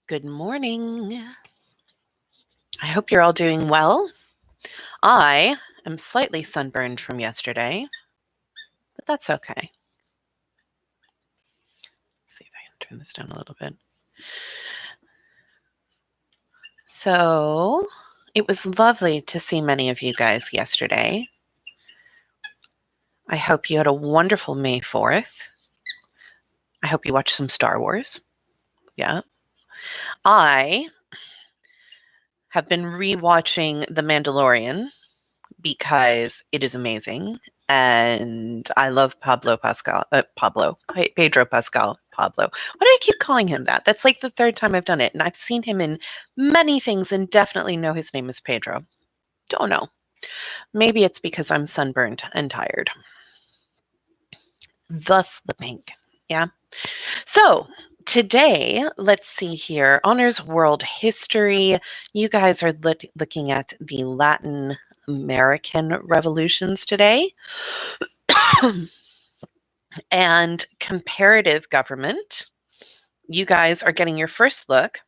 Good morning. I hope you're all doing well. I am slightly sunburned from yesterday, but that's okay. Let's see if I can turn this down a little bit. So, it was lovely to see many of you guys yesterday. I hope you had a wonderful May 4th. I hope you watched some Star Wars. Yeah. I have been rewatching The Mandalorian because it is amazing. And I love Pedro Pascal. Why do I keep calling him that? That's like the third time I've done it. And I've seen him in many things and definitely know his name is Pedro. Don't know. Maybe it's because I'm sunburned and tired. Thus the pink. Yeah. So today, let's see here. Honors World History. You guys are looking at the Latin American revolutions today. And comparative government. You guys are getting your first look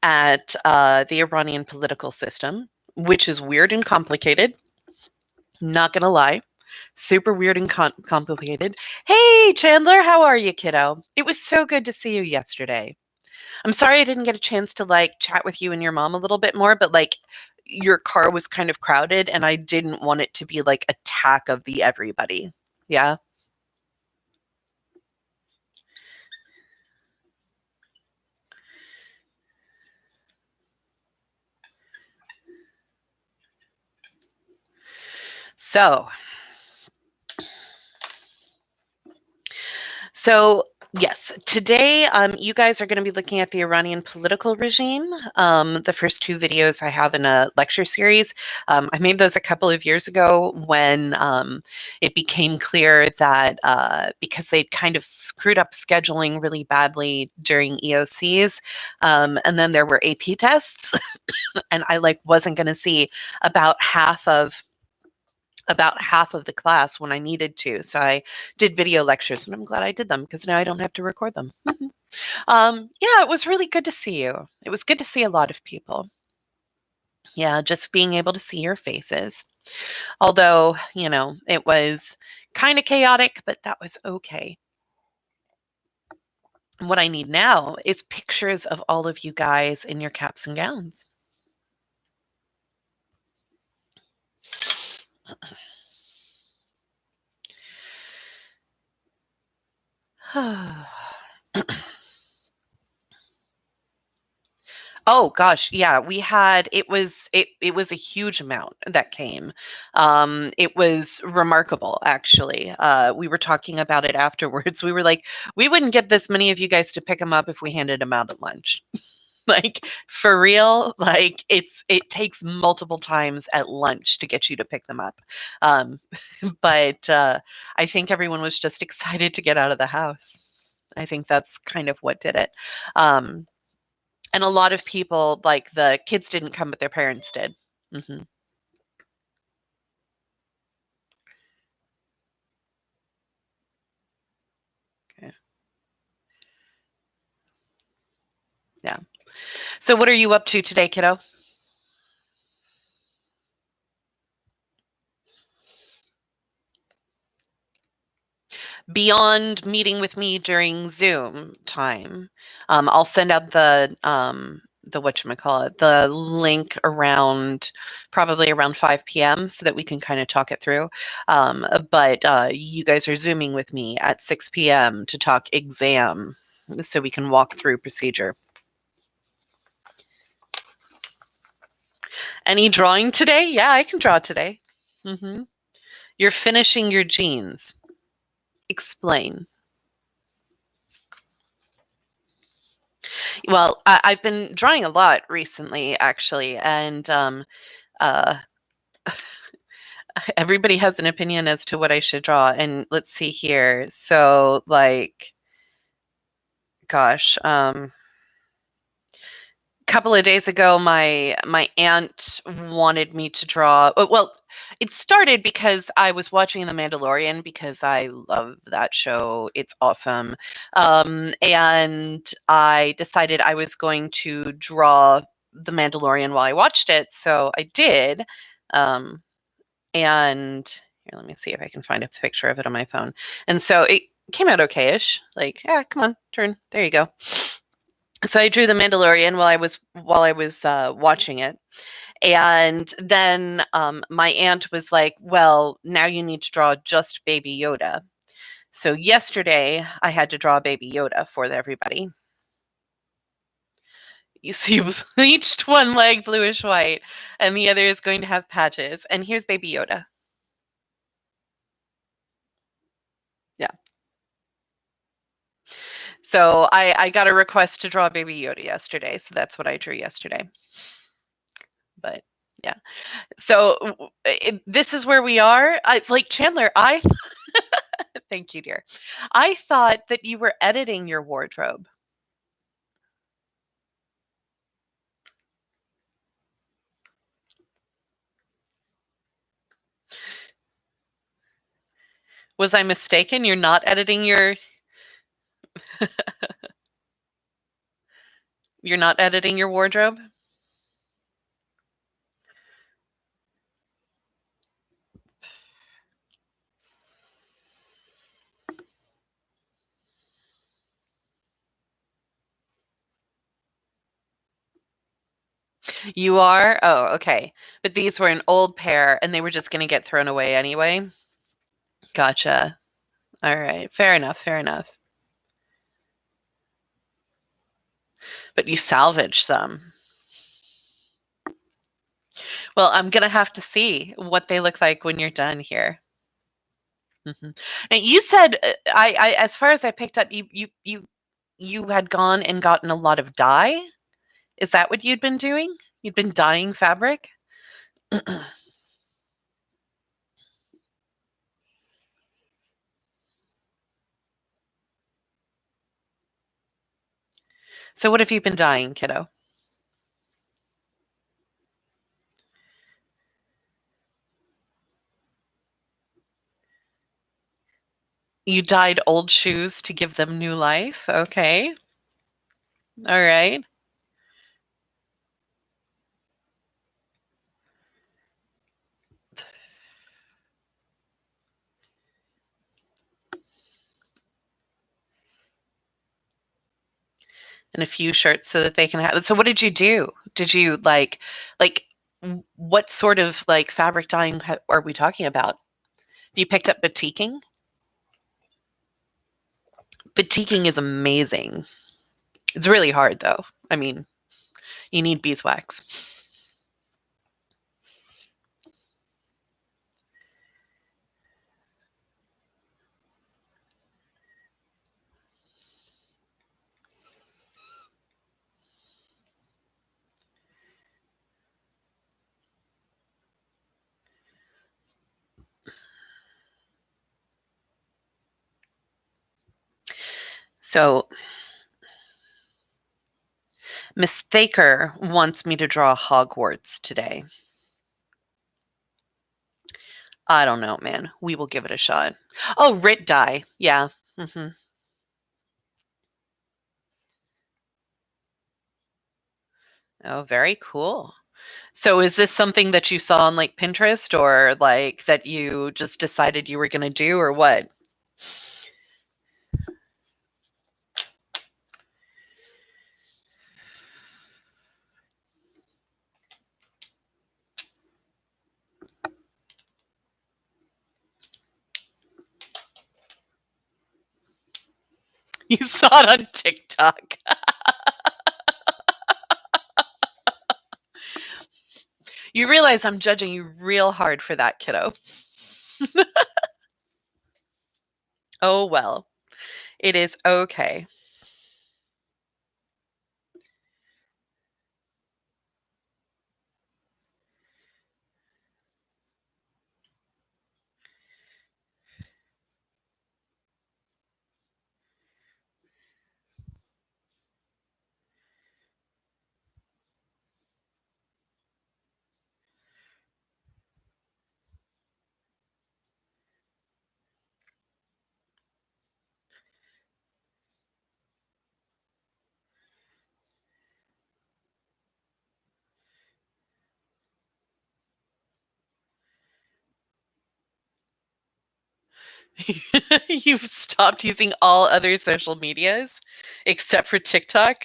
at the Iranian political system, which is weird and complicated. Not going to lie. Super weird and complicated. Hey, Chandler, how are you, kiddo? It was so good to see you yesterday. I'm sorry I didn't get a chance to chat with you and your mom a little bit more, but your car was kind of crowded and I didn't want it to be like attack of the everybody. Yeah. So yes, today you guys are going to be looking at the Iranian political regime. The first two videos I have in a lecture series. I made those a couple of years ago when it became clear that because they'd kind of screwed up scheduling really badly during EOCs, and then there were AP tests, and I wasn't going to see about half of the class when I needed to. So I did video lectures and I'm glad I did them because now I don't have to record them. Yeah, it was really good to see you. It was good to see a lot of people. Yeah, just being able to see your faces. Although, it was kind of chaotic, but that was okay. What I need now is pictures of all of you guys in your caps and gowns. Oh gosh, yeah, we had it was a huge amount that came. It was remarkable actually. We were talking about it afterwards. We were like, we wouldn't get this many of you guys to pick them up if we handed them out at lunch. For real, it takes multiple times at lunch to get you to pick them up. But I think everyone was just excited to get out of the house. I think that's kind of what did it. And a lot of people, the kids didn't come, but their parents did. Mm-hmm. Okay. Yeah. So what are you up to today, kiddo? Beyond meeting with me during Zoom time, I'll send out the whatchamacallit, the link probably around 5 p.m. so that we can kind of talk it through. But you guys are Zooming with me at 6 p.m. to talk exam so we can walk through procedure. Any drawing today? Yeah, I can draw today. Mm-hmm. You're finishing your jeans. Explain. Well, I've been drawing a lot recently, actually, and everybody has an opinion as to what I should draw. And let's see here. So, gosh, couple of days ago, my aunt wanted me to draw. Well, it started because I was watching The Mandalorian because I love that show. It's awesome, and I decided I was going to draw The Mandalorian while I watched it. So I did, um, and here, let me see if I can find a picture of it on my phone. And so it came out okay-ish. Like, yeah, come on, turn. There you go. So I drew The Mandalorian while I was watching it, and then my aunt was like, "Well, now you need to draw just Baby Yoda." So yesterday I had to draw Baby Yoda for everybody. You see, bleached one leg bluish white, and the other is going to have patches. And here's Baby Yoda. Yeah. So I got a request to draw Baby Yoda yesterday, so that's what I drew yesterday. But yeah. So this is where we are. Like Chandler, I thank you, dear. I thought that you were editing your wardrobe. Was I mistaken? You're not editing your you're not editing your wardrobe? You are? Oh, okay. But these were an old pair and they were just going to get thrown away anyway. Gotcha. All right. Fair enough. Fair enough. But you salvaged them. Well, I'm going to have to see what they look like when you're done here. Now you said as far as I picked up, you had gone and gotten a lot of dye. Is that what you'd been doing? You'd been dyeing fabric? So what have you been dyeing, kiddo? You dyed old shoes to give them new life? Okay. All right. And a few shirts so that they can have. So what did you do? Did you like what sort of like fabric dyeing are we talking about? You picked up batiking? Batiking is amazing. It's really hard though. I mean, you need beeswax. So Miss Thaker wants me to draw Hogwarts today. I don't know, man. We will give it a shot. Oh, Rit dye. Yeah. hmm Oh, very cool. So is this something that you saw on like Pinterest or like that you just decided you were going to do or what? You saw it on TikTok. You realize I'm judging you real hard for that, kiddo. Oh, well, it is okay. You've stopped using all other social medias except for TikTok?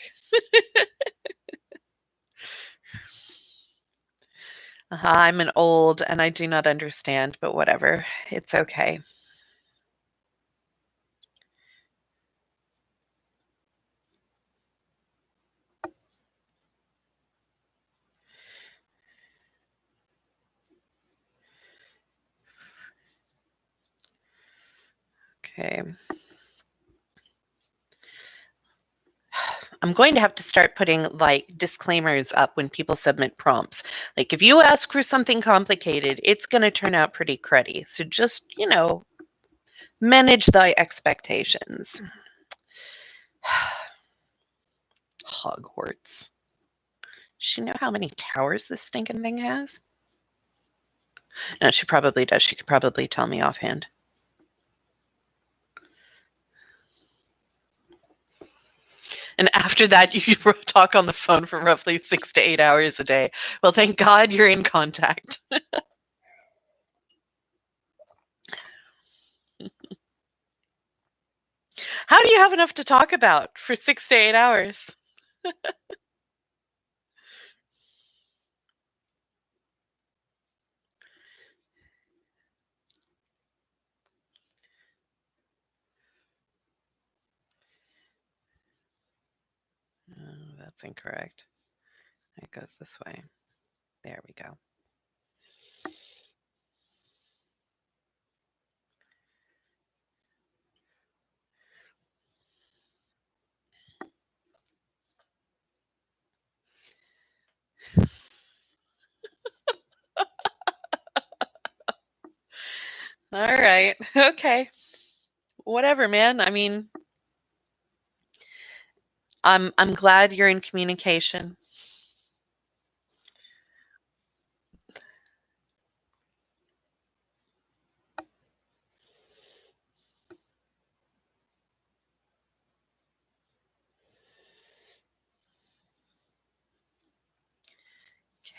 I'm an old and I do not understand, but whatever. It's okay. Okay. I'm going to have to start putting like disclaimers up when people submit prompts. Like if you ask for something complicated, it's going to turn out pretty cruddy. So just, manage thy expectations. Hogwarts. Does she know how many towers this stinking thing has? No, she probably does. She could probably tell me offhand. And after that, you talk on the phone for roughly 6 to 8 hours a day. Well, thank God you're in contact. How do you have enough to talk about for 6 to 8 hours? Oh, that's incorrect. It goes this way. There we go. All right. Okay. Whatever, man. I mean, I'm glad you're in communication.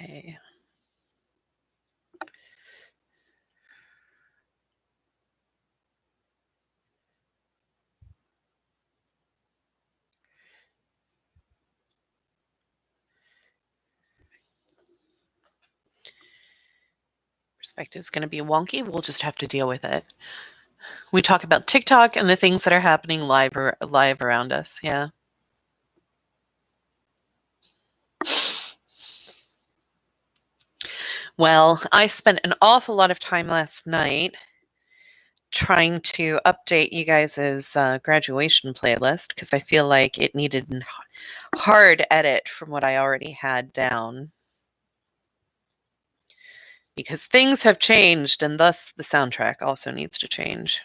Okay. Perspective is going to be wonky. We'll just have to deal with it. We talk about TikTok and the things that are happening live around us. Yeah. Well, I spent an awful lot of time last night trying to update you guys' graduation playlist because I feel like it needed a hard edit from what I already had down. Because things have changed, and thus the soundtrack also needs to change.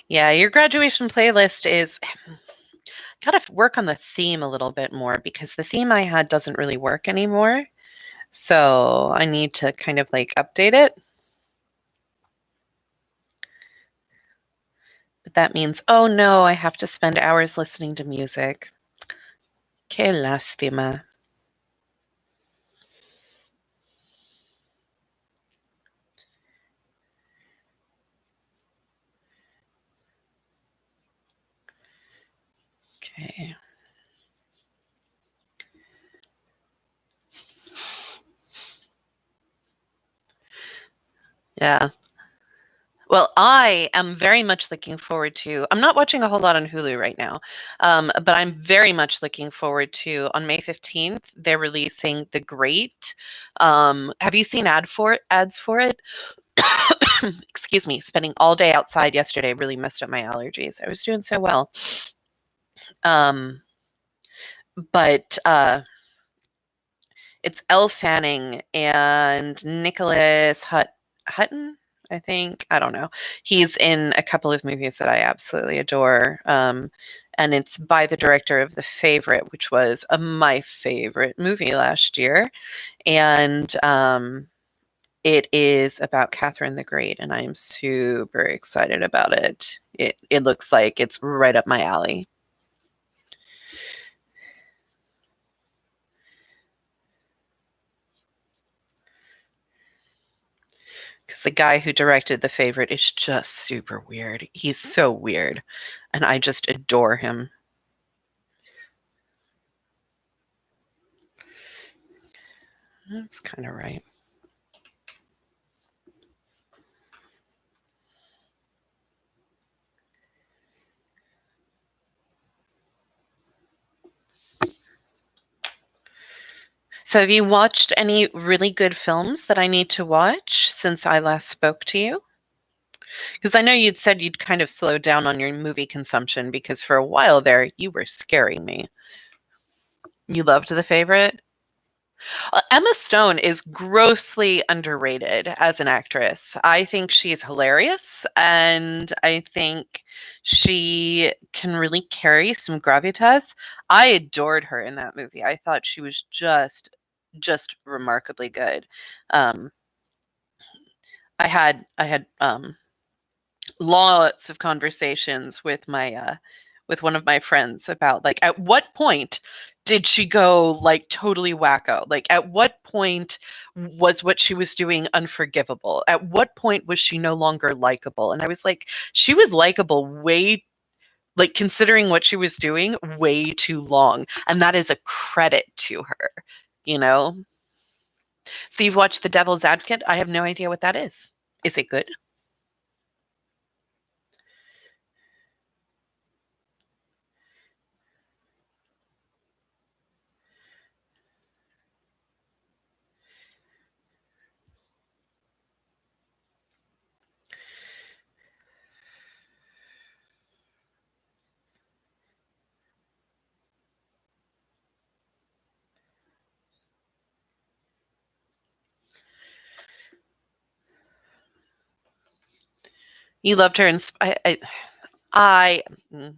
Yeah, your graduation playlist is gotta work on the theme a little bit more because the theme I had doesn't really work anymore. So I need to kind of like update it. But that means, oh no, I have to spend hours listening to music. Qué lástima. Okay. Yeah. Well, I am very much looking forward to. I'm not watching a whole lot on Hulu right now, but I'm very much looking forward to. On May 15th, they're releasing The Great. Have you seen ads for it? Excuse me. Spending all day outside yesterday really messed up my allergies. I was doing so well, but it's Elle Fanning and Nicholas Hutton. I think. I don't know. He's in a couple of movies that I absolutely adore. And it's by the director of The Favorite, which was my favorite movie last year. And It is about Catherine the Great, and I am super excited about it. It looks like it's right up my alley. Because the guy who directed The Favorite is just super weird. He's so weird, and I just adore him. That's kind of right. So, have you watched any really good films that I need to watch since I last spoke to you? Because I know you'd said you'd kind of slowed down on your movie consumption because for a while there, you were scaring me. You loved The Favorite? Emma Stone is grossly underrated as an actress. I think she's hilarious, and I think she can really carry some gravitas. I adored her in that movie. I thought she was just remarkably good. Um, I had lots of conversations with one of my friends about like at what point did she go like totally wacko? Like at what point was what she was doing unforgivable? At what point was she no longer likable? And I was like, she was likable way like considering what she was doing way too long. And that is a credit to her, you know? So you've watched The Devil's Advocate? I have no idea what that is. Is it good? You loved her in I mm,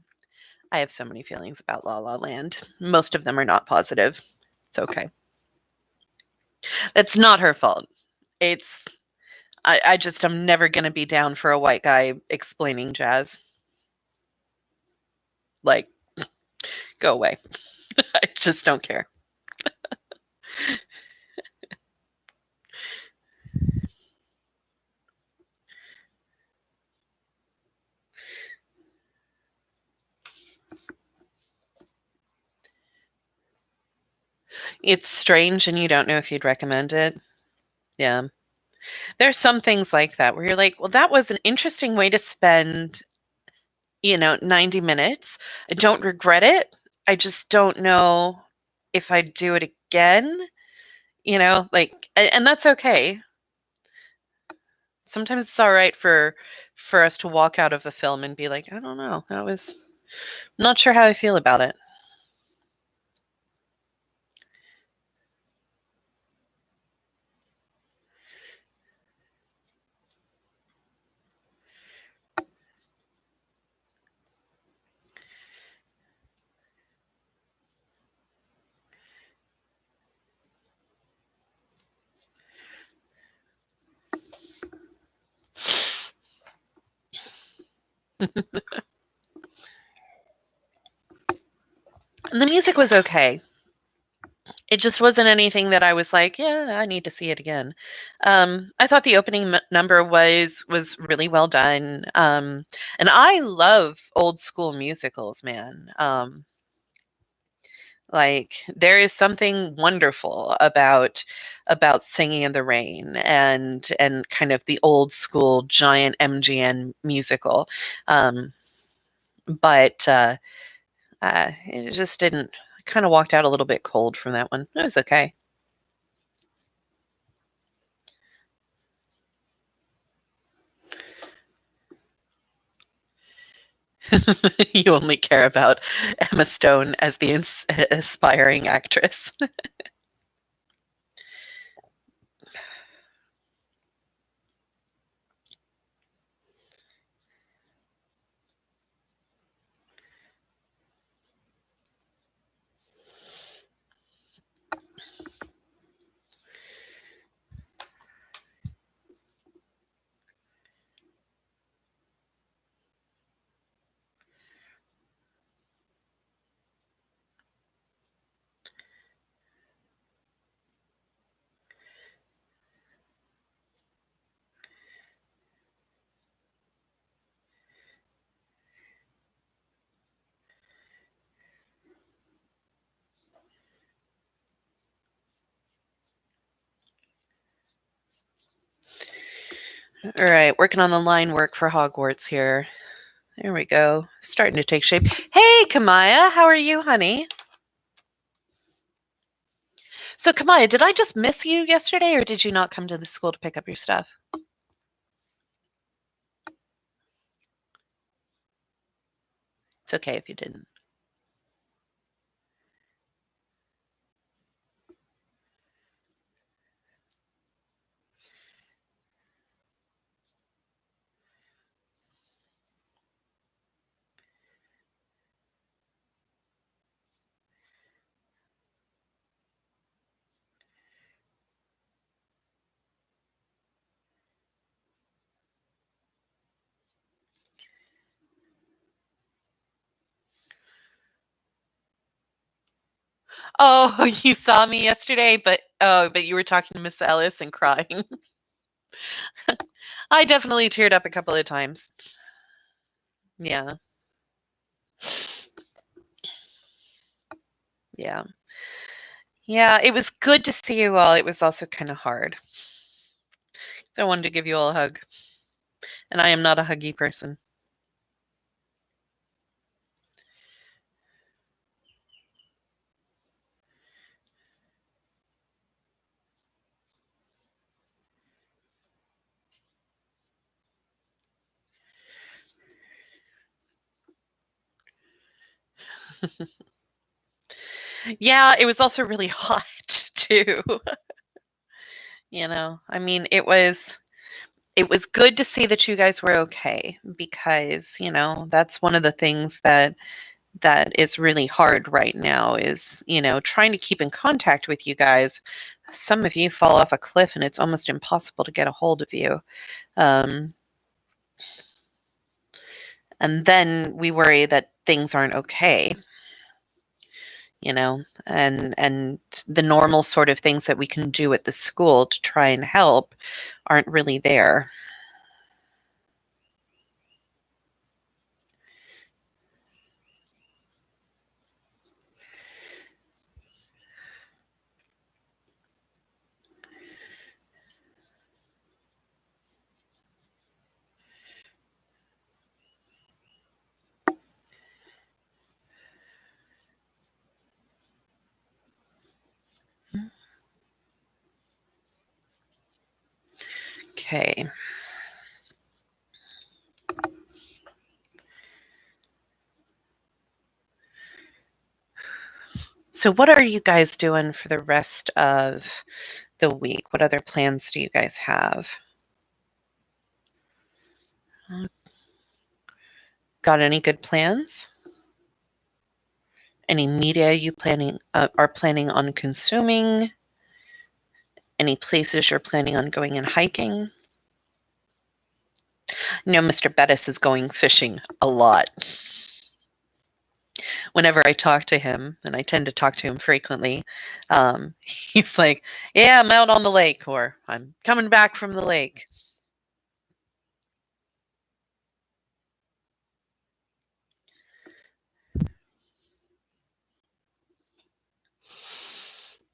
I have so many feelings about La La Land. Most of them are not positive. It's okay. It's not her fault. It's I just am never gonna be down for a white guy explaining jazz. Like, go away. I just don't care. It's strange and you don't know if you'd recommend it. Yeah. There's some things like that where you're like, well, that was an interesting way to spend, 90 minutes. I don't regret it. I just don't know if I'd do it again, like and that's okay. Sometimes it's all right for us to walk out of a film and be like, I don't know, that was not sure how I feel about it. And the music was okay. It just wasn't anything that I was like, yeah, I need to see it again. I thought the opening number was really well done, and I love old school musicals, man. Like there is something wonderful about Singing in the Rain and kind of the old school giant MGN musical. Um, but it just didn't. I kind of walked out a little bit cold from that one. It was okay. You only care about Emma Stone as the aspiring actress. All right, working on the line work for Hogwarts here. There we go. Starting to take shape. Hey, Kamaya, how are you, honey? So, Kamaya, did I just miss you yesterday, or did you not come to the school to pick up your stuff? It's okay if you didn't. Oh, you saw me yesterday, but you were talking to Miss Ellis and crying. I definitely teared up a couple of times. Yeah. Yeah. Yeah, it was good to see you all. It was also kind of hard. So I wanted to give you all a hug. And I am not a huggy person. Yeah, it was also really hot too. I mean, it was good to see that you guys were okay because, that's one of the things that is really hard right now is, trying to keep in contact with you guys. Some of you fall off a cliff and it's almost impossible to get a hold of you. Um, and then we worry that things aren't okay, and the normal sort of things that we can do at the school to try and help aren't really there. Okay. So what are you guys doing for the rest of the week? What other plans do you guys have? Got any good plans? Any media you are planning on consuming? Any places you're planning on going and hiking? Mr. Bettis is going fishing a lot. Whenever I talk to him, and I tend to talk to him frequently, he's like, "Yeah, I'm out on the lake," or "I'm coming back from the lake."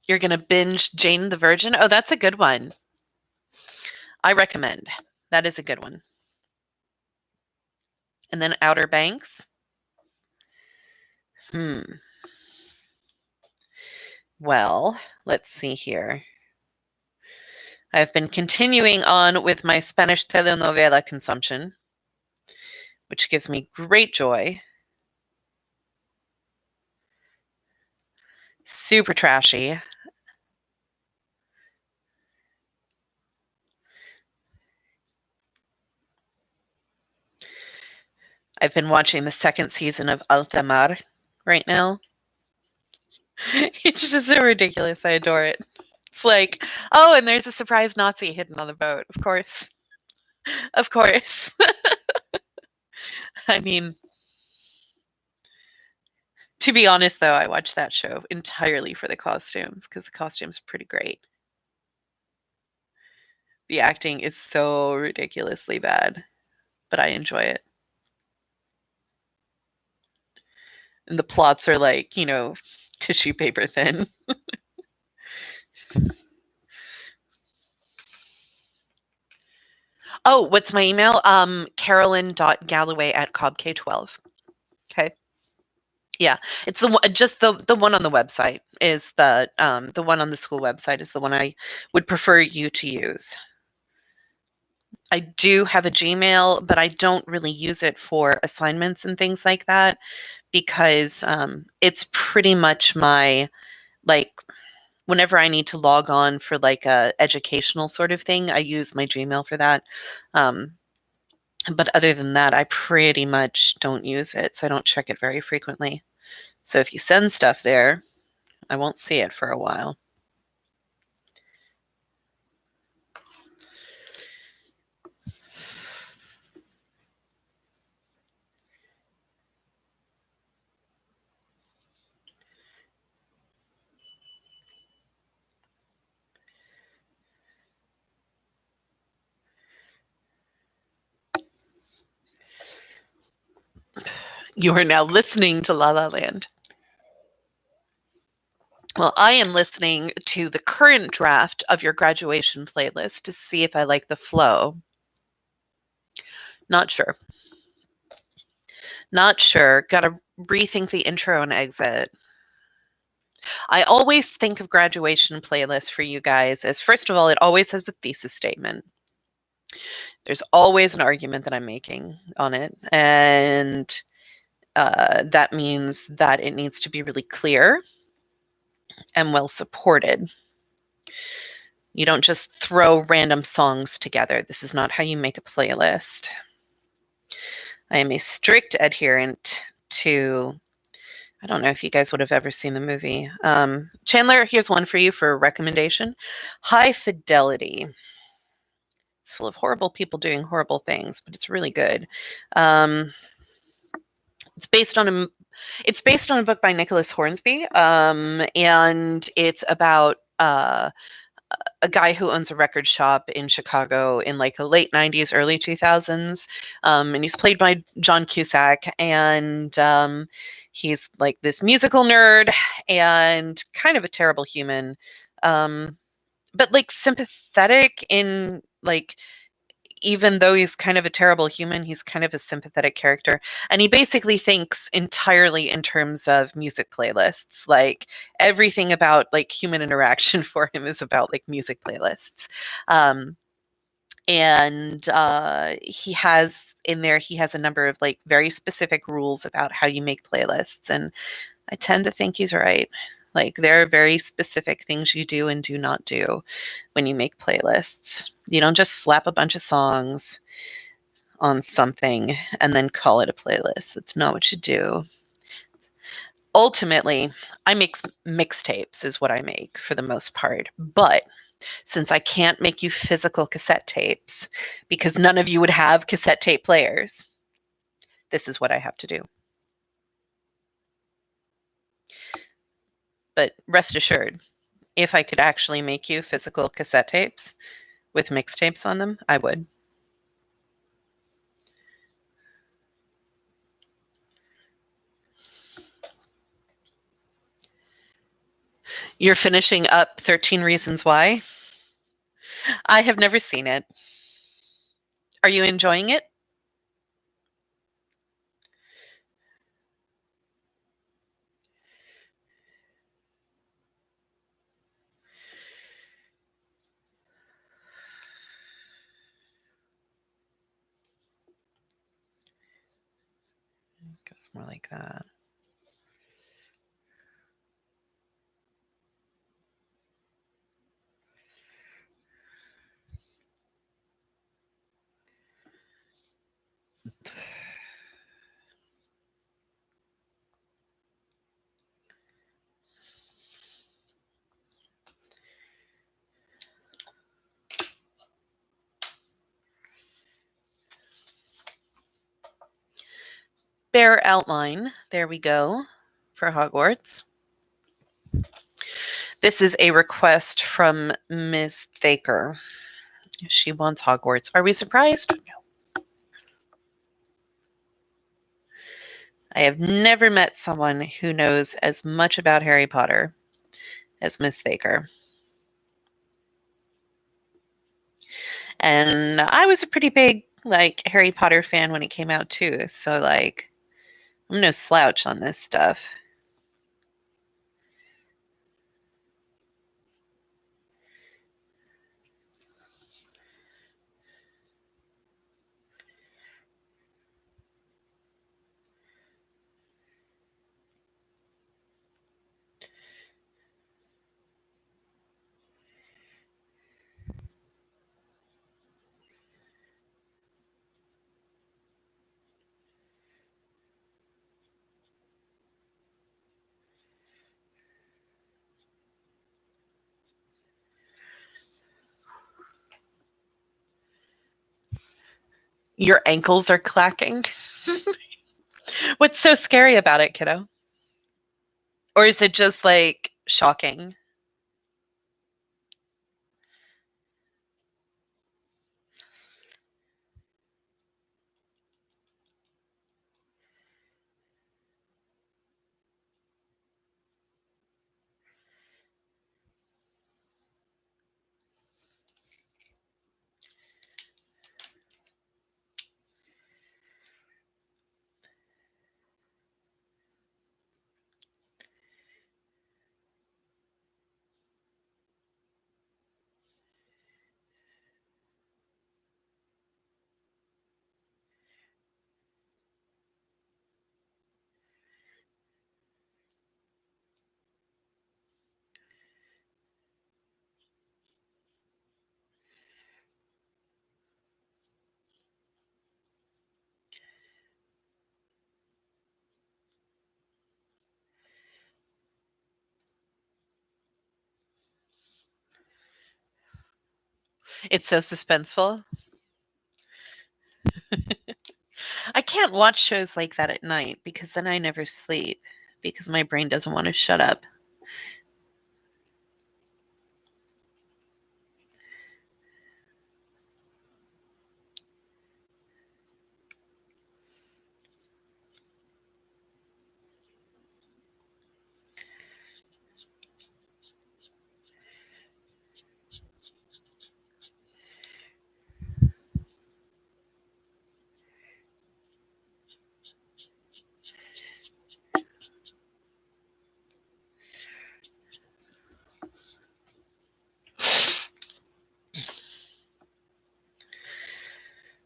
You're gonna binge Jane the Virgin? Oh, that's a good one. I recommend. That is a good one. And then Outer Banks. Hmm. Well, let's see here. I've been continuing on with my Spanish telenovela consumption, which gives me great joy. Super trashy. I've been watching the second season of Alta Mar right now. It's just so ridiculous. I adore it. It's like, oh, and there's a surprise Nazi hidden on the boat. Of course. Of course. I mean, to be honest, though, I watched that show entirely for the costumes because the costumes are pretty great. The acting is so ridiculously bad, but I enjoy it. And the plots are like, tissue paper thin. Oh, what's my email? Carolyn.galloway@cobk12. Okay. Yeah, it's just the one on the website is the one on the school website is the one I would prefer you to use. I do have a Gmail, but I don't really use it for assignments and things like that because it's pretty much my, like, whenever I need to log on for like a educational sort of thing, I use my Gmail for that. Um, but other than that, I pretty much don't use it, so I don't check it very frequently. So if you send stuff there, I won't see it for a while. You are now listening to La La Land. Well, I am listening to the current draft of your graduation playlist to see if I like the flow. Not sure. Not sure. Gotta rethink the intro and exit. I always think of graduation playlists for you guys as, first of all, it always has a thesis statement. There's always an argument that I'm making on it. And that means that it needs to be really clear and well supported. You don't just throw random songs together. This is not how you make a playlist. I am a strict adherent to, I don't know if you guys would have ever seen the movie. Chandler, here's one for you for a recommendation. High Fidelity. It's full of horrible people doing horrible things, but it's really good. It's based on a book by Nicholas Hornsby, and it's about a guy who owns a record shop in Chicago in like the late 90s, early 2000s. And he's played by John Cusack. And he's like this musical nerd and kind of a terrible human, but like sympathetic in like, even though he's kind of a terrible human, he's kind of a sympathetic character. And he basically thinks entirely in terms of music playlists. Like everything about like human interaction for him is about like music playlists. And he has in there, he has a number of like very specific rules about how you make playlists. And I tend to think he's right. Like there are very specific things you do and do not do when you make playlists. You don't just slap a bunch of songs on something and then call it a playlist. That's not what you do. Ultimately, I make mixtapes is what I make for the most part. But since I can't make you physical cassette tapes because none of you would have cassette tape players, this is what I have to do. But rest assured, if I could actually make you physical cassette tapes with mixtapes on them, I would. You're finishing up 13 Reasons Why? I have never seen it. Are you enjoying it? It goes more like that. Bare outline. There we go for Hogwarts. This is a request from Ms. Thaker. She wants Hogwarts. Are we surprised? No. I have never met someone who knows as much about Harry Potter as Ms. Thaker. And I was a pretty big like Harry Potter fan when it came out too. So like I'm no slouch on this stuff. Your ankles are clacking. What's so scary about it, kiddo? Or is it just like shocking? It's so suspenseful. I can't watch shows like that at night because then I never sleep because my brain doesn't want to shut up.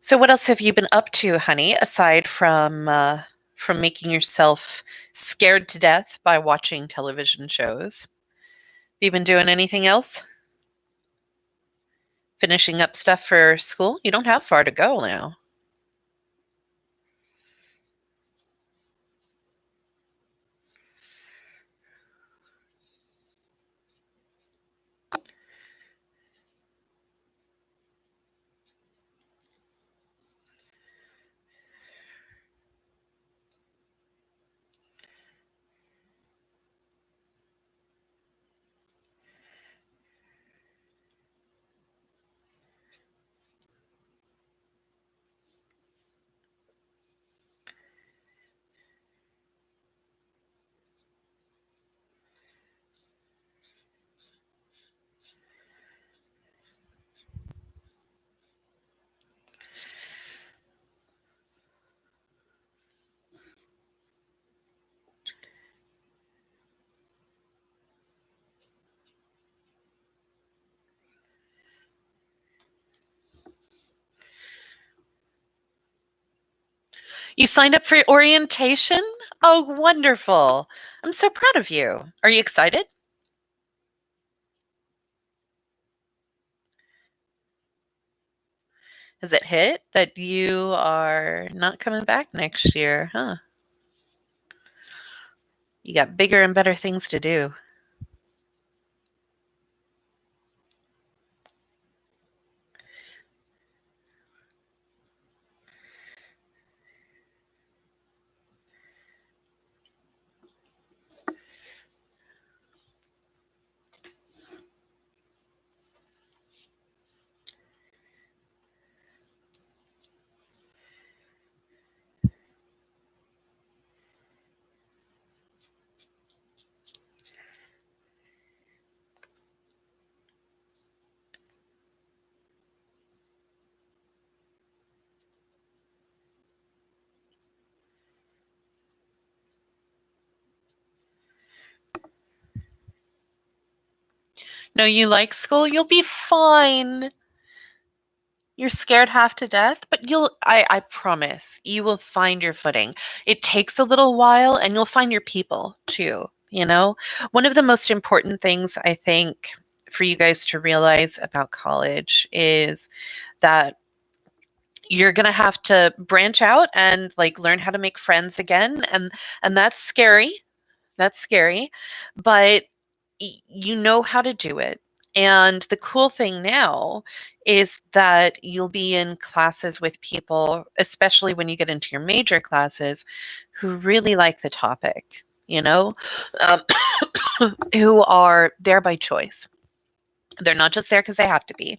So what else have you been up to, honey, aside from making yourself scared to death by watching television shows? Have you been doing anything else? Finishing up stuff for school? You don't have far to go now. You signed up for orientation? Oh, wonderful. I'm so proud of you. Are you excited? Has it hit that you are not coming back next year, huh? You got bigger and better things to do. No, you like school? You'll be fine. You're scared half to death, but I promise, you will find your footing. It takes a little while and you'll find your people too, you know? One of the most important things I think for you guys to realize about college is that you're going to have to branch out and like learn how to make friends again, and that's scary. That's scary, but you know how to do it. And the cool thing now is that you'll be in classes with people, especially when you get into your major classes, who really like the topic, you know, um, who are there by choice. They're not just there because they have to be.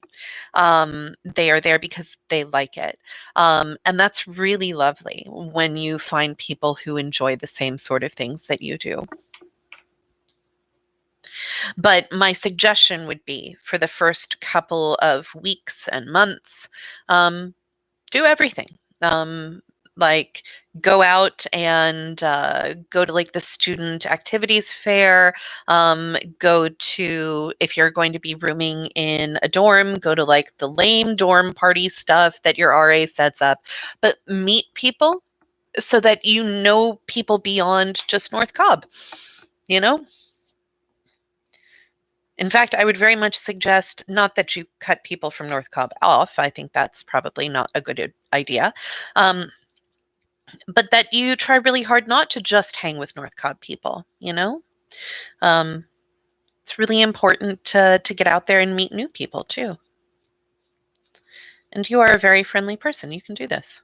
They are there because they like it. And that's really lovely when you find people who enjoy the same sort of things that you do. But my suggestion would be for the first couple of weeks and months, do everything. Um, like go out and go to like the student activities fair, go to, if you're going to be rooming in a dorm, go to like the lame dorm party stuff that your RA sets up, but meet people so that you know people beyond just North Cobb, you know? In fact, I would very much suggest not that you cut people from North Cobb off. I think that's probably not a good idea. Um, but that you try really hard not to just hang with North Cobb people, you know? Um, it's really important to get out there and meet new people too. And you are a very friendly person. You can do this.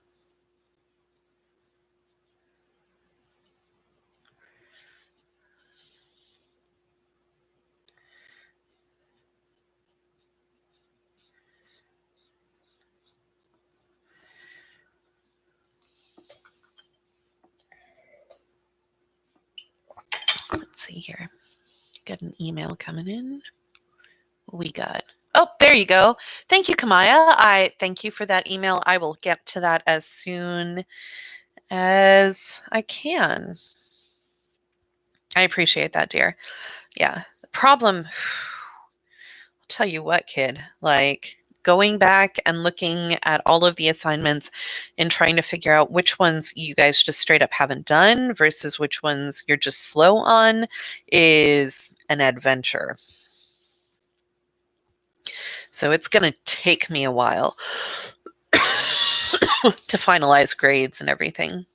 Let's see here. Got an email coming in. We got. Oh, there you go. Thank you, Kamaya. I thank you for that email. I will get to that as soon as I can. I appreciate that, dear. Yeah. The problem, I'll tell you what, kid, like going back and looking at all of the assignments and trying to figure out which ones you guys just straight up haven't done versus which ones you're just slow on is an adventure. So it's going to take me a while to finalize grades and everything.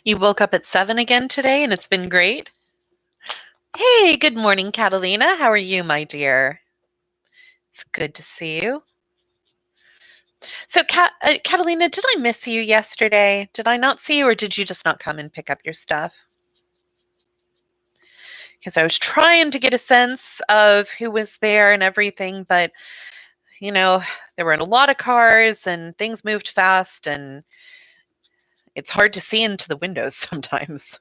You woke up at 7 again today and it's been great. Hey, good morning, Catalina. How are you, my dear? It's good to see you. So, Catalina, did I miss you yesterday? Did I not see you, or did you just not come and pick up your stuff? because I was trying to get a sense of who was there and everything, but there were a lot of cars and things moved fast, and it's hard to see into the windows sometimes.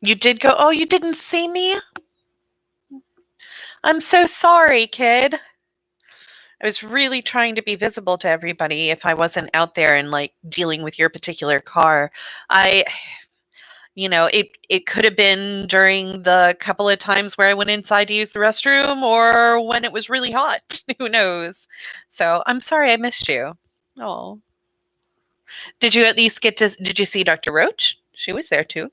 You did go, oh, you didn't see me? I'm so sorry, kid. I was really trying to be visible to everybody if I wasn't out there and like dealing with your particular car. I it could have been during the couple of times where I went inside to use the restroom or when it was really hot. Who knows? So I'm sorry I missed you. Oh. Did you at least did you see Dr. Roach? She was there too.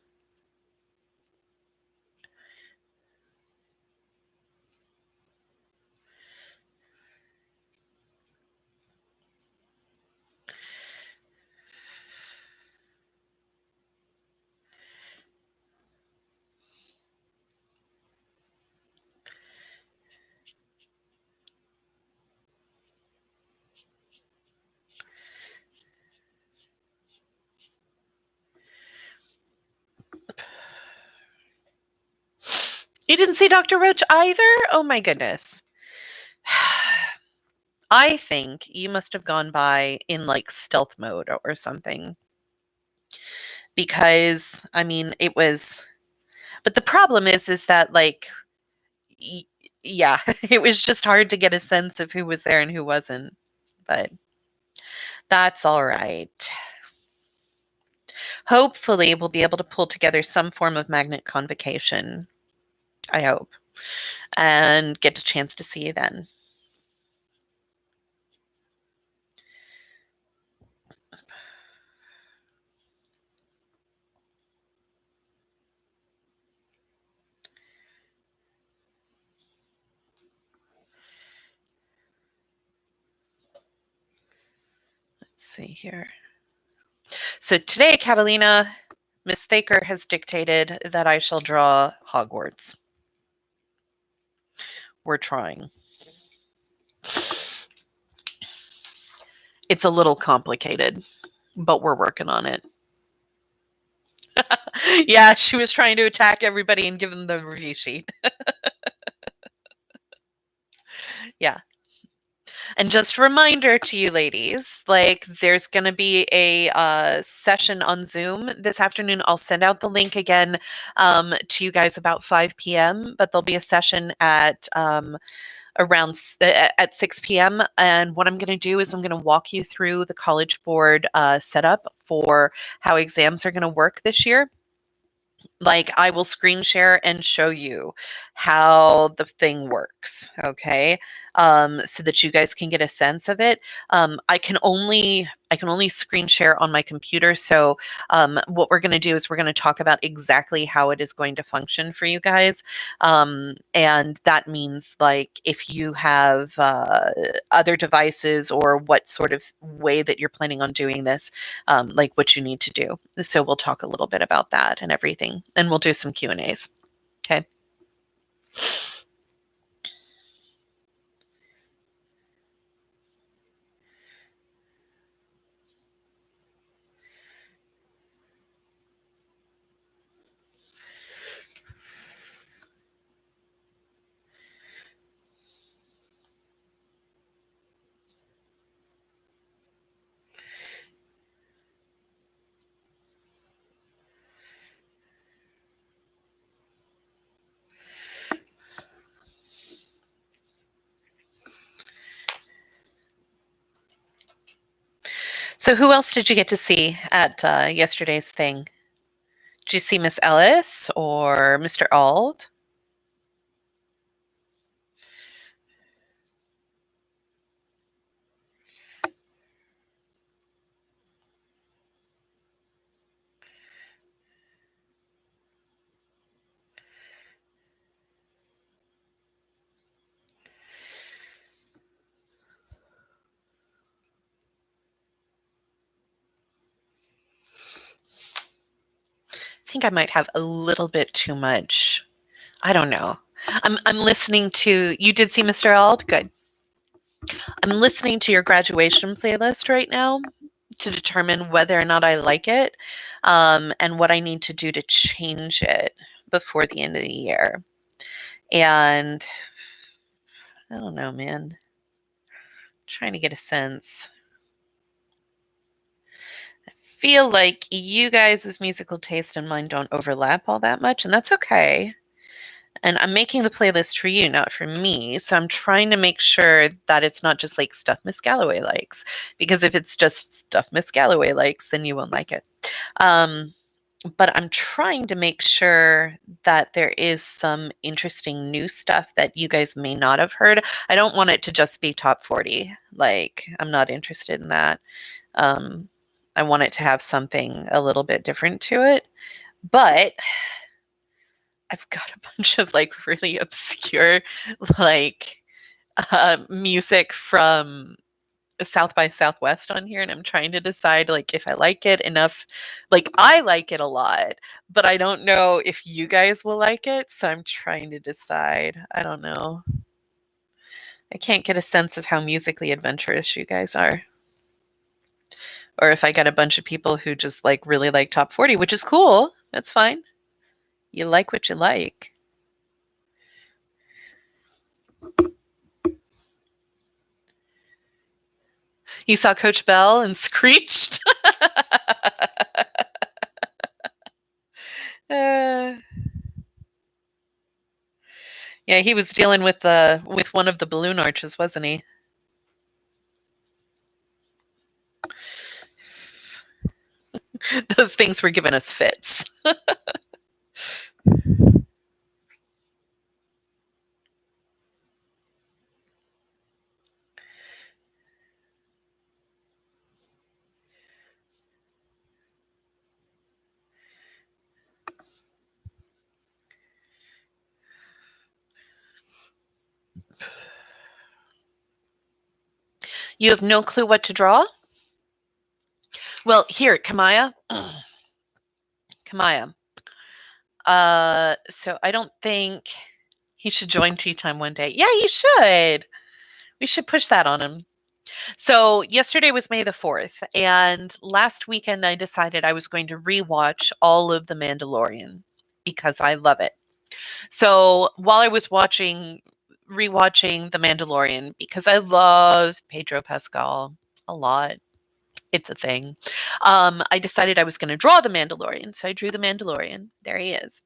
You didn't see Dr. Roach either? Oh my goodness. I think you must have gone by in like stealth mode or something. Because I mean, it was but the problem is that like yeah, it was just hard to get a sense of who was there and who wasn't. But that's all right. Hopefully, we'll be able to pull together some form of magnet convocation. I hope. And get a chance to see you then. Let's see here. So today, Catalina, Miss Thaker has dictated that I shall draw Hogwarts. We're trying. It's a little complicated, but we're working on it. Yeah, she was trying to attack everybody and give them the review sheet. Yeah. And just a reminder to you ladies, like there's going to be a session on Zoom this afternoon. I'll send out the link again to you guys about 5 p.m., but there'll be a session at around at 6 p.m. And what I'm going to do is I'm going to walk you through the College Board setup for how exams are going to work this year. Like I will screen share and show you how the thing works, okay? So that you guys can get a sense of it. I can only screen share on my computer. So what we're going to do is we're going to talk about exactly how it is going to function for you guys. And that means like if you have other devices or what sort of way that you're planning on doing this, like what you need to do. So we'll talk a little bit about that and everything, and we'll do some Q&As. Okay. So who else did you get to see at yesterday's thing? Did you see Miss Ellis or Mr. Ald? think I might have a little bit too much. I don't know. I'm listening to, you did see Mr. Ald? Good. I'm listening to your graduation playlist right now to determine whether or not I like it, and what I need to do to change it before the end of the year. And I don't know, man. Trying to get a sense. I feel like you guys' musical taste and mine don't overlap all that much, and that's okay. And I'm making the playlist for you, not for me. So I'm trying to make sure that it's not just like stuff Miss Galloway likes. Because if it's just stuff Miss Galloway likes, then you won't like it. But I'm trying to make sure that there is some interesting new stuff that you guys may not have heard. I don't want it to just be top 40. Like, I'm not interested in that. I want it to have something a little bit different to it. But I've got a bunch of like really obscure like music from South by Southwest on here, and I'm trying to decide like if I like it enough. Like I like it a lot, but I don't know if you guys will like it, so I'm trying to decide. I don't know. I can't get a sense of how musically adventurous you guys are. Or if I got a bunch of people who just like really like top 40, which is cool. That's fine. You like what you like. You saw Coach Bell and screeched. uh, yeah, he was dealing with one of the balloon arches, wasn't he? Those things were giving us fits. You have no clue what to draw? Well, here, Kamaya. Kamaya. So I don't think he should join Tea Time one day. Yeah, you should. We should push that on him. So yesterday was May the 4th, and last weekend I decided I was going to rewatch all of The Mandalorian because I love it. So while I was rewatching The Mandalorian, because I love Pedro Pascal a lot, it's a thing. I decided I was going to draw the Mandalorian. So I drew the Mandalorian. There he is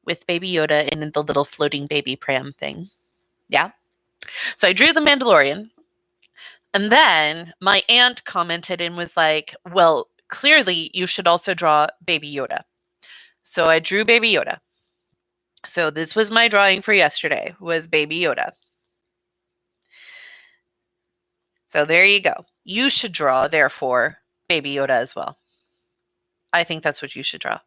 with Baby Yoda in the little floating baby pram thing. Yeah. So I drew the Mandalorian. And then my aunt commented and was like, well, clearly you should also draw Baby Yoda. So I drew Baby Yoda. So this was my drawing for yesterday, was Baby Yoda. So there you go. You should draw, therefore, Baby Yoda as well. I think that's what you should draw.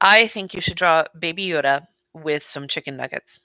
I think you should draw Baby Yoda with some chicken nuggets.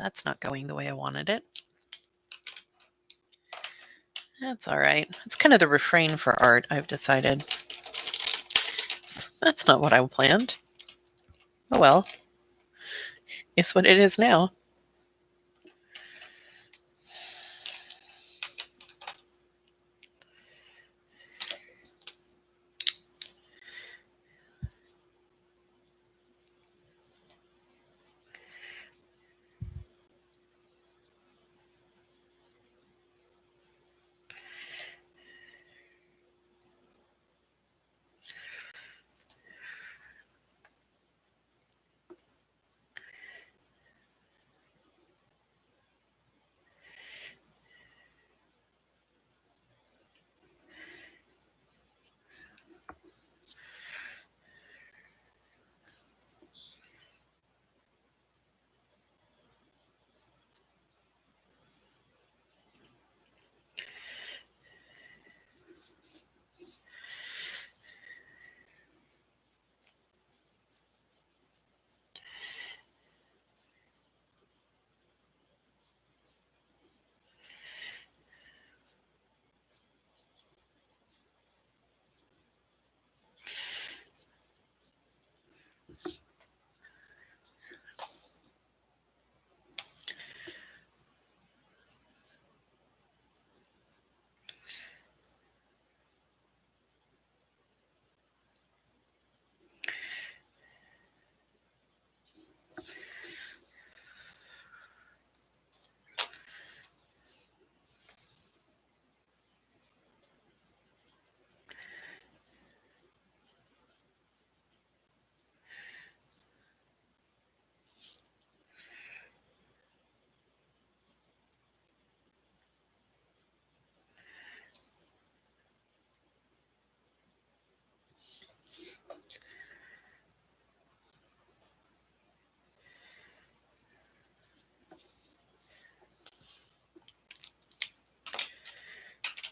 That's not going the way I wanted it. That's all right. It's kind of the refrain for art, I've decided. That's not what I planned. Oh well. It's what it is now.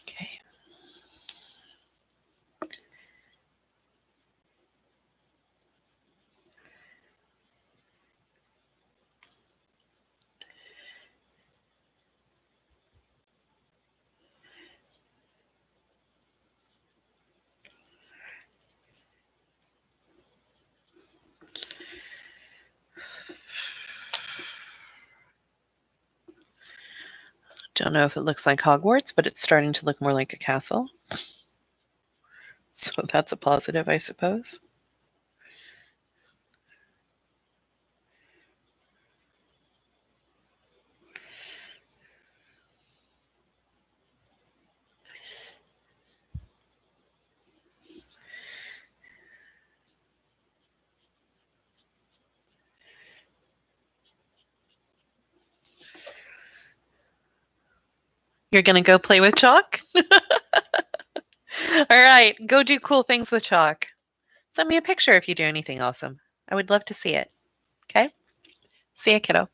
Okay. Don't know if it looks like Hogwarts, but it's starting to look more like a castle. So that's a positive, I suppose. You're going to go play with chalk? All right, go do cool things with chalk. Send me a picture if you do anything awesome. I would love to see it. Okay? See ya, kiddo.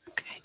Okay.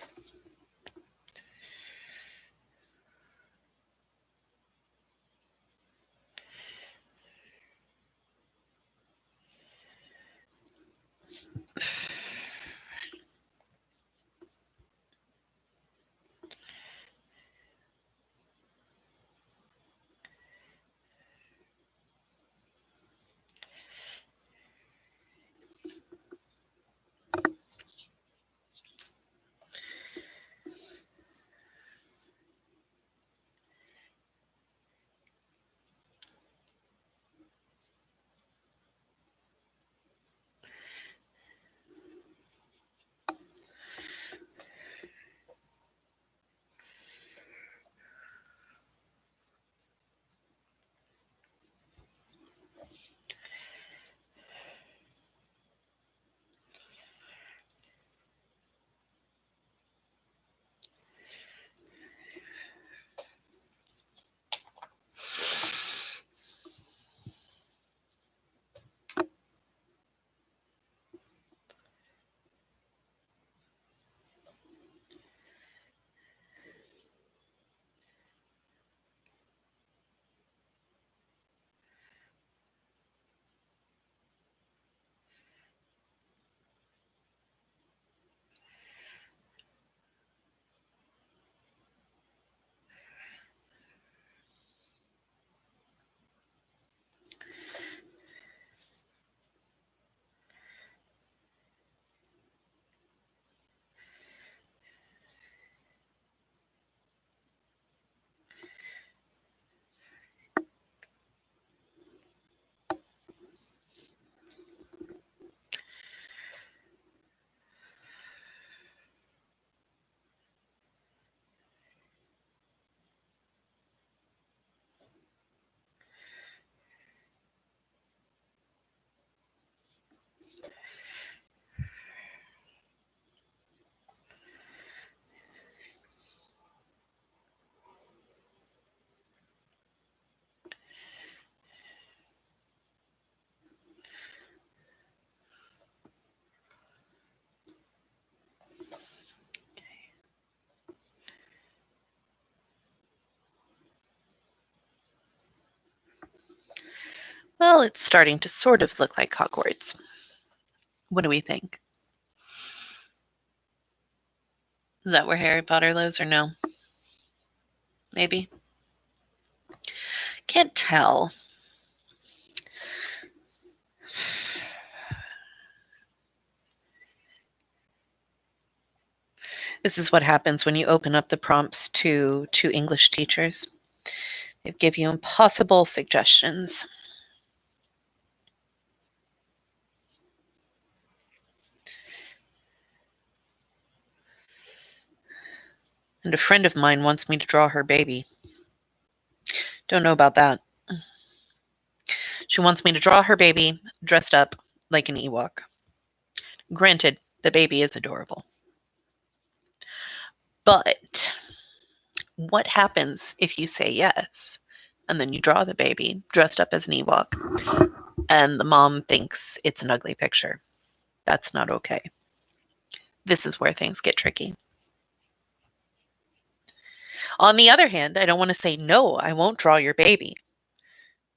Well, it's starting to sort of look like Hogwarts. What do we think? Is that where Harry Potter lives or no? Maybe? Can't tell. This is what happens when you open up the prompts to English teachers. They give you impossible suggestions. And a friend of mine wants me to draw her baby. Don't know about that. She wants me to draw her baby dressed up like an Ewok. Granted, the baby is adorable. But what happens if you say yes and then you draw the baby dressed up as an Ewok and the mom thinks it's an ugly picture? That's not okay. This is where things get tricky. On the other hand, I don't want to say, no, I won't draw your baby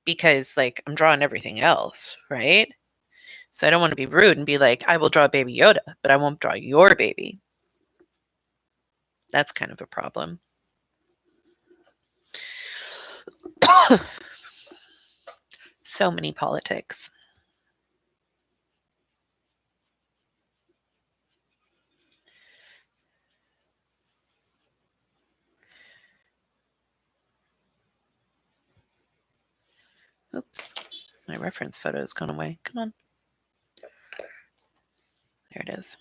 because, like, I'm drawing everything else, right? So I don't want to be rude and be like, I will draw Baby Yoda, but I won't draw your baby. That's kind of a problem. So many politics. Oops, my reference photo has gone away. Come on. There it is.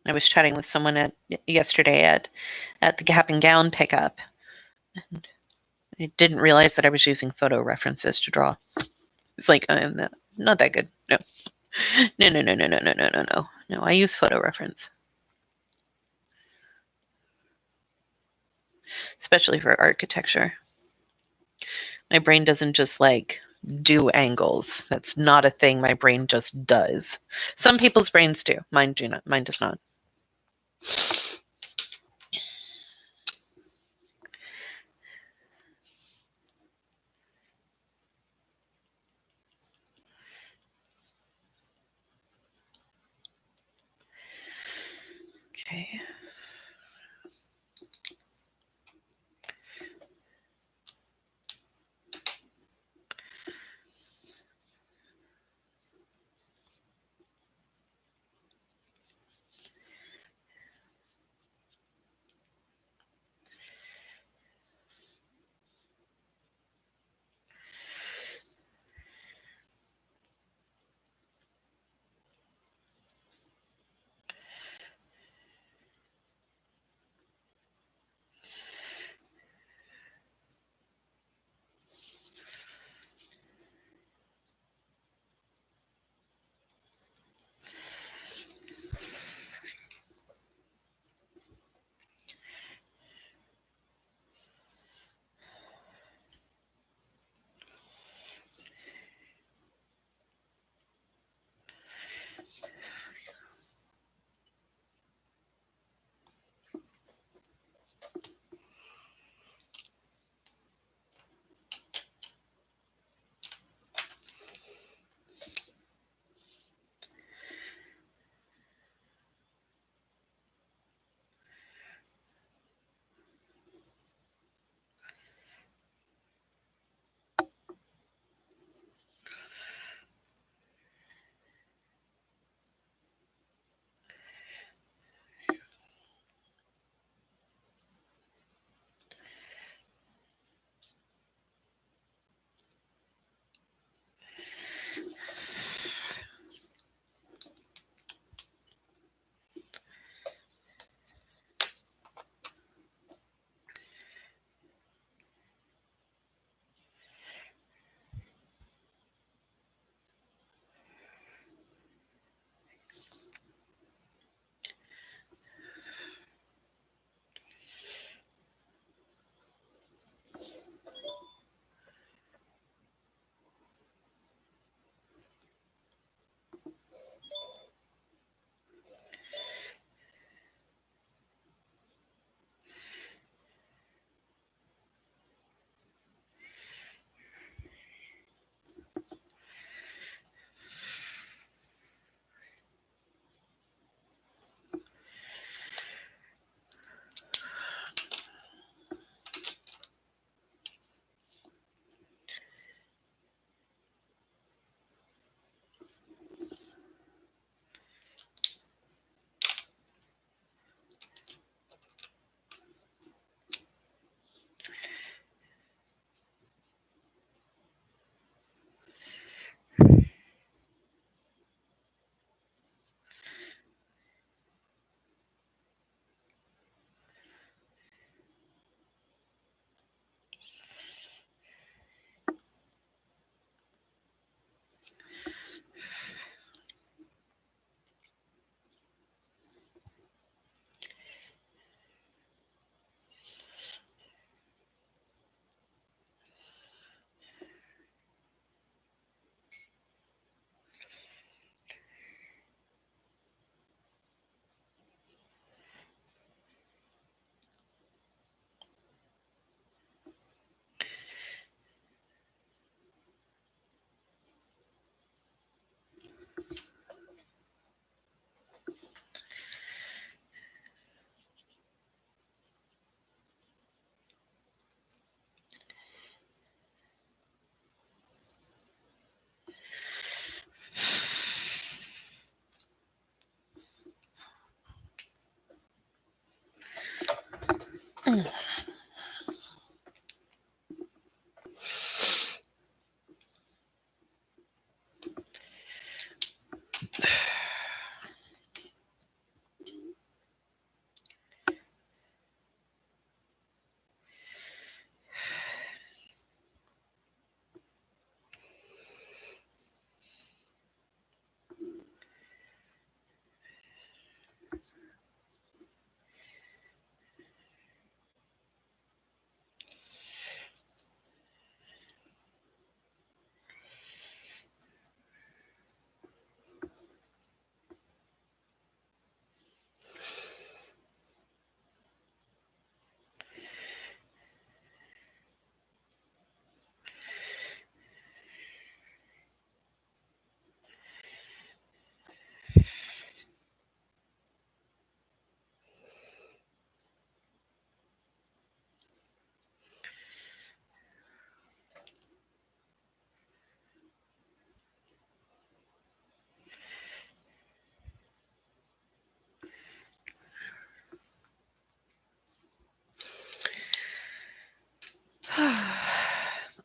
I was chatting with someone yesterday at the Gap and Gown pickup, and I didn't realize that I was using photo references to draw. It's like, I'm not that good. No. No, no, no, no, no, no, no, no, no. No, I use photo reference. Especially for architecture. My brain doesn't just like do angles. That's not a thing my brain just does. Some people's brains do. Mine do not. Mine does not. Okay.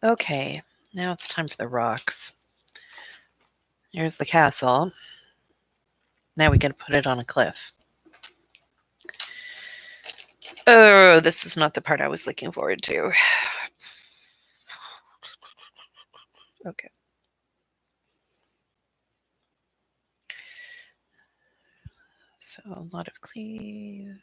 Okay, now it's time for the rocks. Here's the castle. Now we gotta put it on a cliff. Oh, this is not the part I was looking forward to. Okay. So a lot of cleave.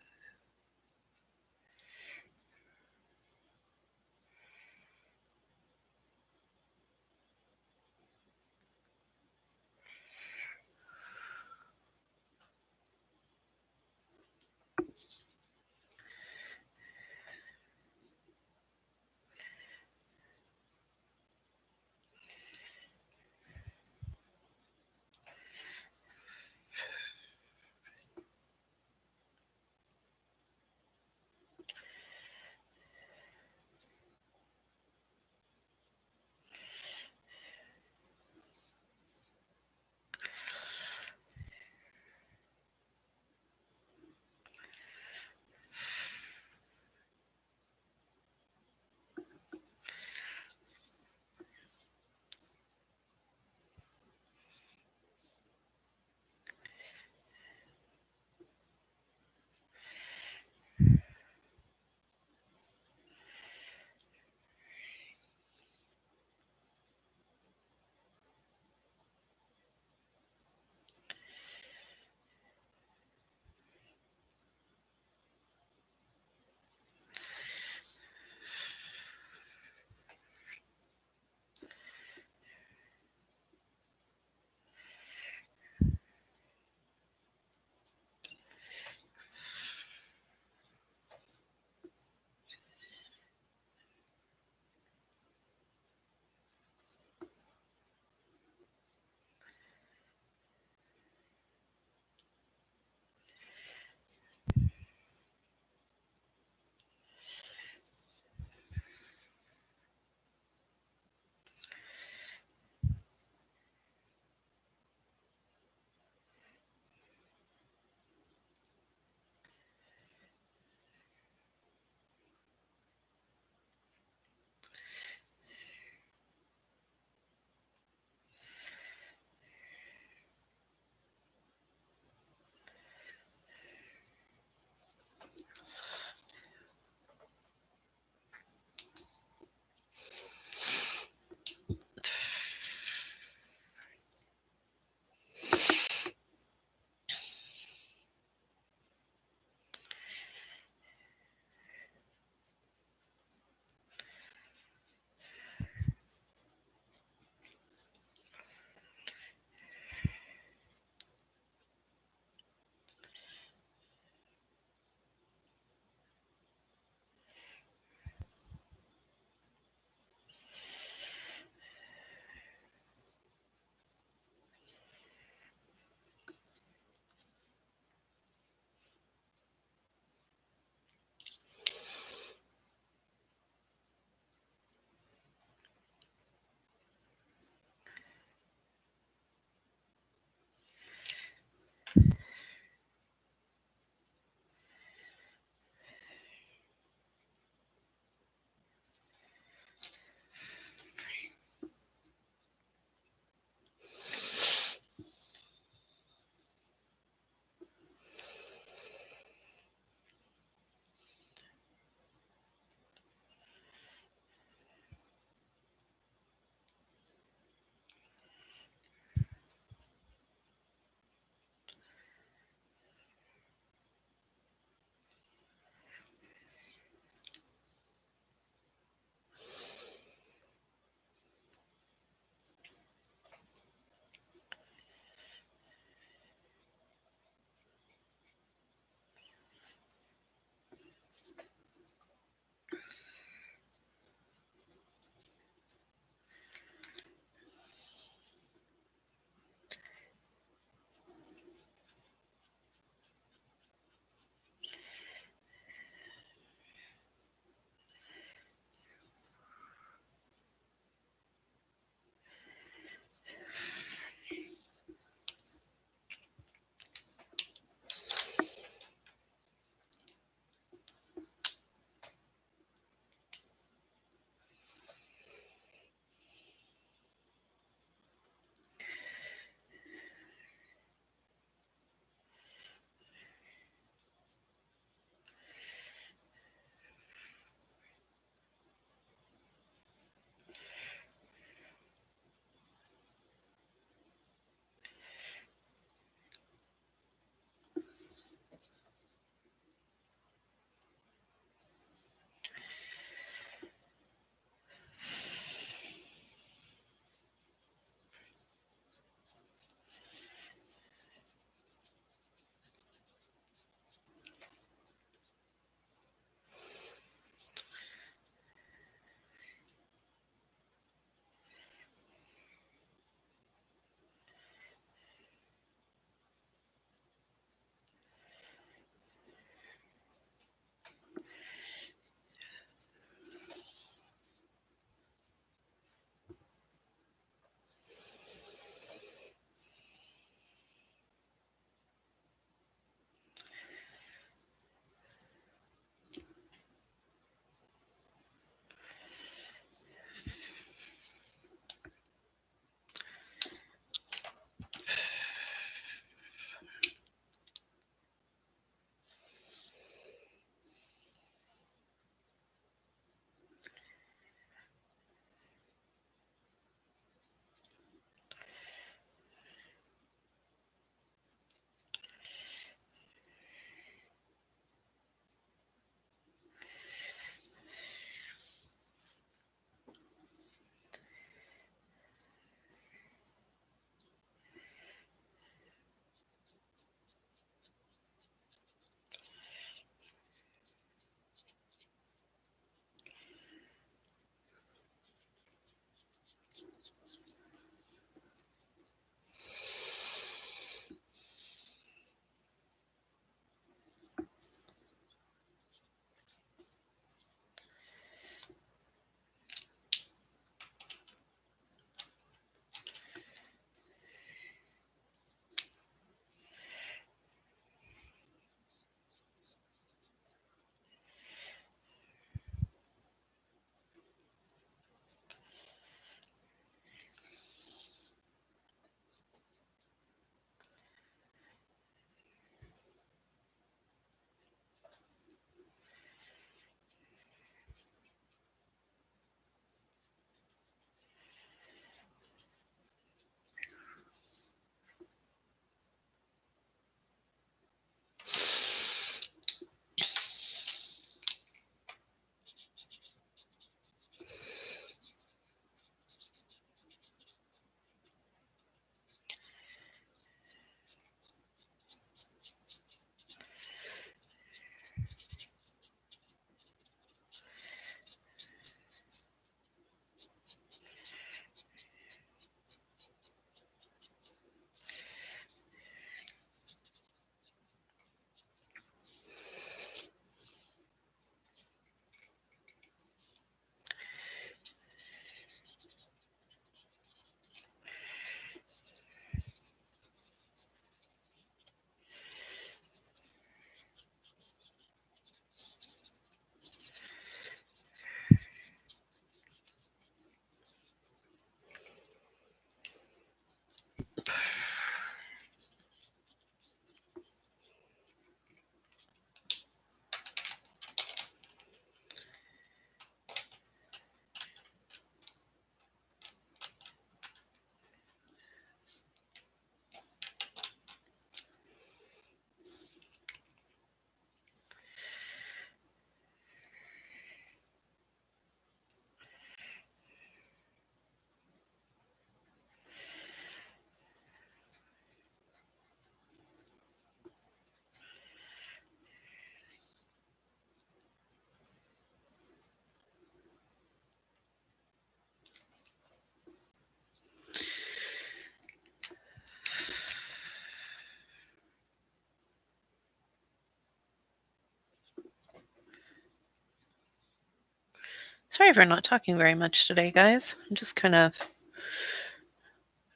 sorry for not talking very much today, guys. I'm just kind of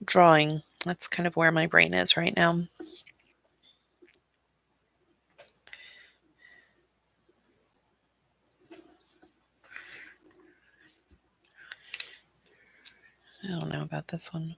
drawing. That's kind of where my brain is right now. I don't know about this one.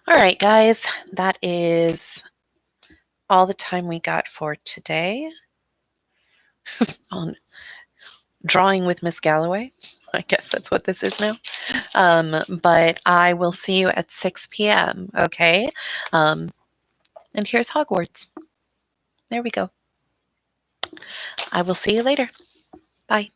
All right, guys, that is all the time we got for today on Drawing with Miss Galloway. I guess that's what this is now. But I will see you at 6 p.m., okay? And here's Hogwarts. There we go. I will see you later. Bye.